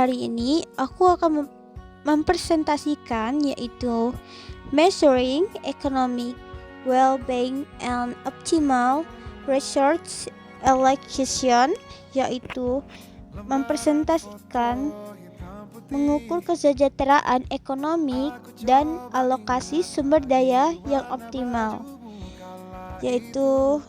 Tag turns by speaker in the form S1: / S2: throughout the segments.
S1: hari ini aku akan mempresentasikan yaitu Measuring Economic Well-being and Optimal Research Allocation, yaitu mempresentasikan mengukur kesejahteraan ekonomi dan alokasi sumber daya yang optimal, yaitu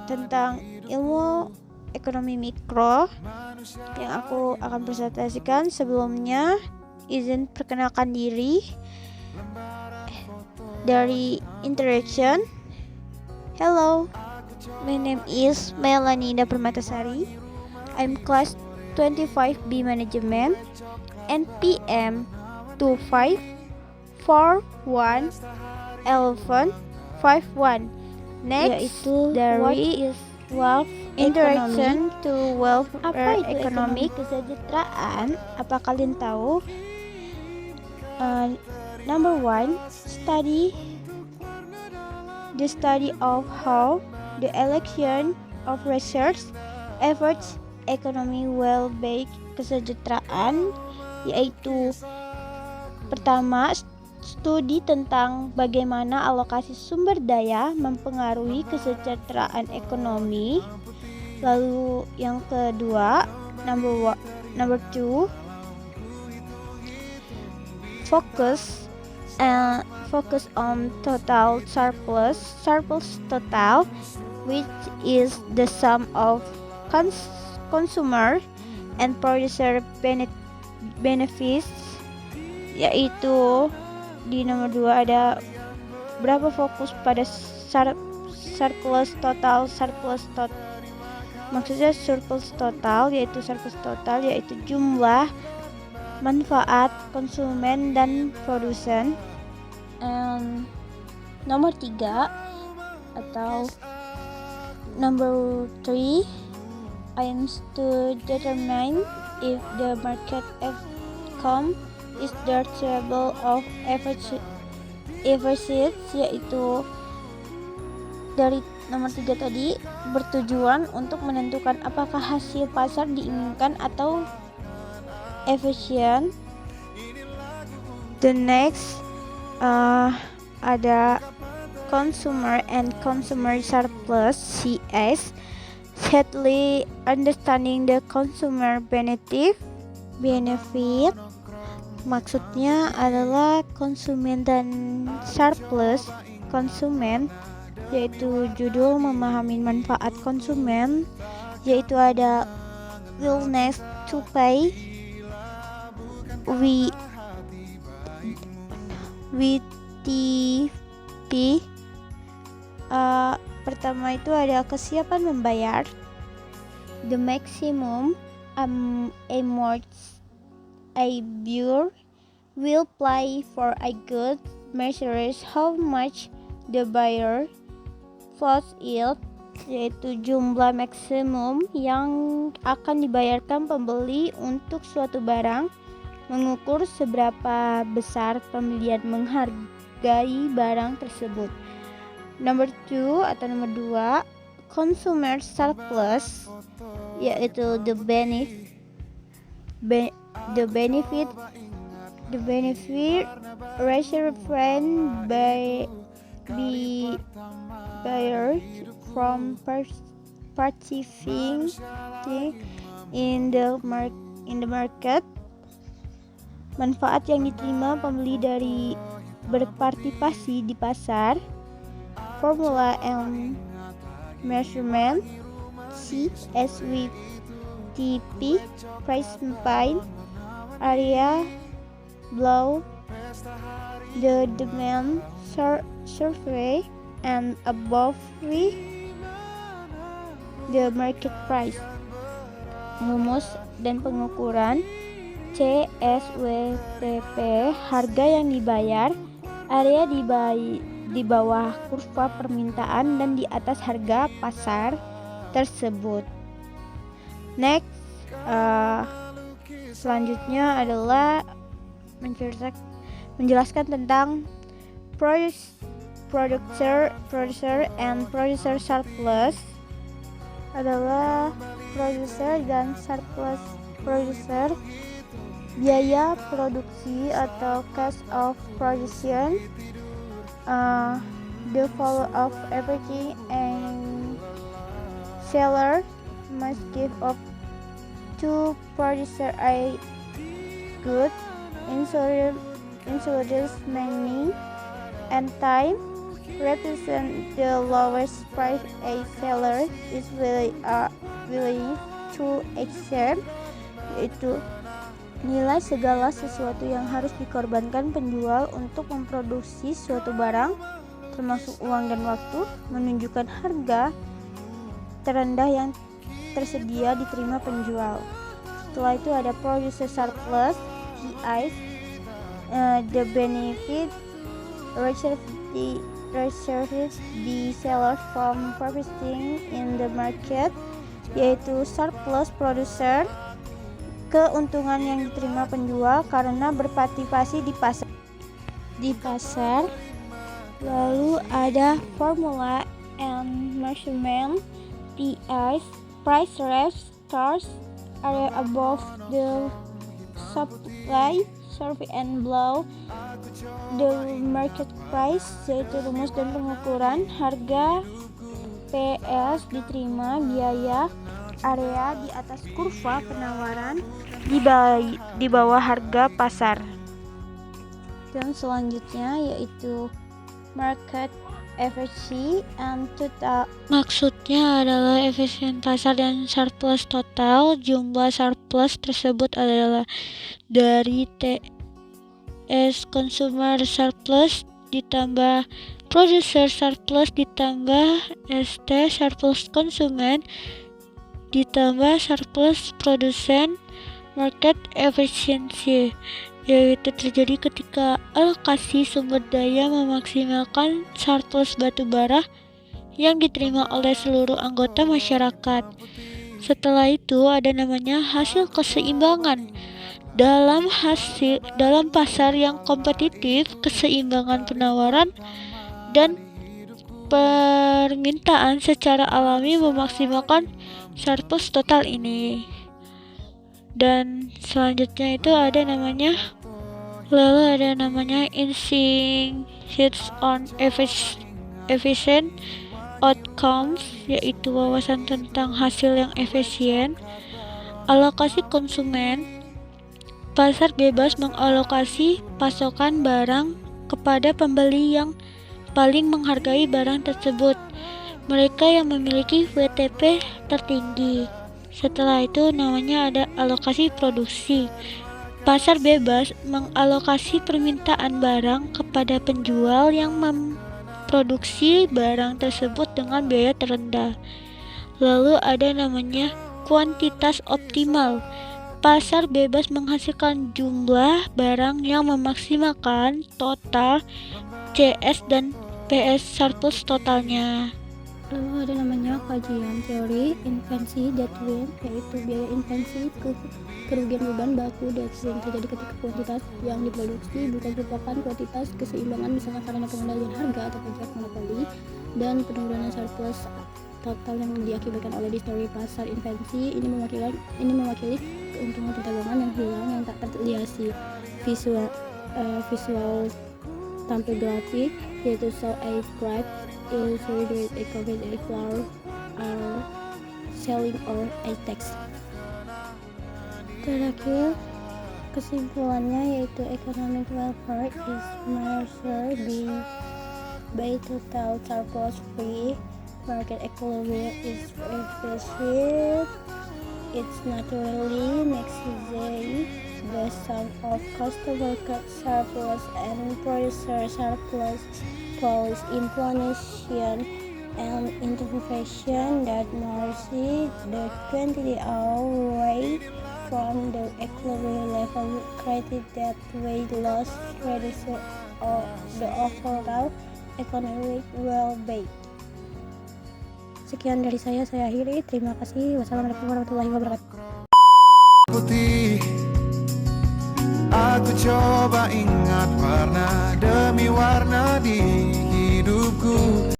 S1: tentang ilmu ekonomi mikro yang aku akan presentasikan. Sebelumnya izin perkenalkan diri dari Interaction. Hello, my name is Melanie Permatasari. I'm class 25B Management and PM 25411151. Next, yaitu dari wealth interaction to wealth economic kesejahteraan. Apa kalian tahu? Number 1, the study of how the election of research efforts economy well-being kesejahteraan, yaitu pertama, studi tentang bagaimana alokasi sumber daya mempengaruhi kesejahteraan ekonomi. Lalu yang kedua, number 2, focus on total surplus total, which is the sum of consumer and producer benefits, yaitu di nomor 2 ada berapa fokus pada surplus total. Maksudnya surplus total yaitu jumlah manfaat konsumen dan produsen. Nomor 3 atau number 3 aims to determine if the market outcome is desirable of efforts, yaitu dari nomor 3 tadi bertujuan untuk menentukan apakah hasil pasar diinginkan atau efisien. The next ada consumer and consumer surplus, CS, sadly understanding the consumer benefit. Maksudnya adalah konsumen dan surplus konsumen, yaitu judul memahami manfaat konsumen, yaitu ada willingness to pay, WTP. Pertama itu ada kesiapan membayar, the maximum amount a buyer will pay for a good measures how much the buyer puts it, yaitu jumlah maksimum yang akan dibayarkan pembeli untuk suatu barang, mengukur seberapa besar pembelian menghargai barang tersebut. Nomor 2 atau nomor 2, consumer surplus, yaitu the benefit reserved by buyers from participating in the market. Manfaat yang diterima pembeli dari berpartisipasi di pasar. Formula and measurement, CSWTP, price point area below the demand survey and above the market price. Rumus dan pengukuran, CSWTP, harga yang dibayar, area di bawah kurva permintaan dan di atas harga pasar tersebut. Next, selanjutnya adalah menjelaskan tentang producer and producer surplus. Adalah producer dan surplus producer, biaya produksi atau cost of production, the value of everything, and seller must give up to producer a good insurance money and time represent the lowest price a seller is willing to accept, yaitu nilai segala sesuatu yang harus dikorbankan penjual untuk memproduksi suatu barang, termasuk uang dan waktu, menunjukkan harga terendah yang tersedia diterima penjual. Setelah itu ada producer surplus, PI, the benefit reserved the sellers from purchasing in the market, yaitu surplus producer, keuntungan yang diterima penjual karena berpartisipasi di pasar. Lalu ada formula and measurement, PI, price range starts area above the supply survey and below the market price, yaitu rumus dan pengukuran harga PS diterima biaya area di atas kurva penawaran di bawah harga pasar. Dan selanjutnya yaitu market efficiency and total. Maksudnya adalah efisien pasar dan surplus total. Jumlah surplus tersebut adalah dari TS consumer surplus ditambah producer surplus ditambah ST surplus konsumen ditambah surplus produsen. Market efficiency yaitu terjadi ketika alokasi sumber daya memaksimalkan surplus batu bara yang diterima oleh seluruh anggota masyarakat. Setelah itu ada namanya hasil keseimbangan. Dalam pasar yang kompetitif, keseimbangan penawaran dan permintaan secara alami memaksimalkan surplus total ini. Dan selanjutnya itu ada namanya insights on efficient outcomes, yaitu wawasan tentang hasil yang efisien. Alokasi konsumen. Pasar bebas mengalokasi pasokan barang kepada pembeli yang paling menghargai barang tersebut, mereka yang memiliki WTP tertinggi. Setelah itu namanya ada alokasi produksi. Pasar bebas mengalokasi permintaan barang kepada penjual yang memproduksi barang tersebut dengan biaya terendah. Lalu ada namanya kuantitas optimal. Pasar bebas menghasilkan jumlah barang yang memaksimalkan total CS dan PS surplus totalnya. Lalu ada namanya kajian teori invensi Darwin, yaitu biaya invensi kerugian beban baku yang terjadi ketika kuantitas yang diproduksi bukan merupakan kuantitas keseimbangan, misalnya karena pengendalian harga atau pajak monopoli, dan penurunan surplus total yang diakibatkan oleh distorsi pasar invensi. Ini mewakili keuntungan perdagangan yang hilang yang tak terliasi. Visual tampil grafik, yaitu show a graph illustrated a covered a flower are selling or a text. Terakhir, kesimpulannya yaitu economic welfare is measured by total surplus free. Market equilibrium is efficient. It's naturally maximizing the sum of customer surplus and producer surplus policy inflation and intervention that mercy the quantity away from the equilibrium level created that way loss reduces the overall economic well-being. Sekian dari saya akhiri. Terima kasih. Wassalamualaikum warahmatullahi wabarakatuh.
S2: Putih, aku coba ingat warna demi warna dia.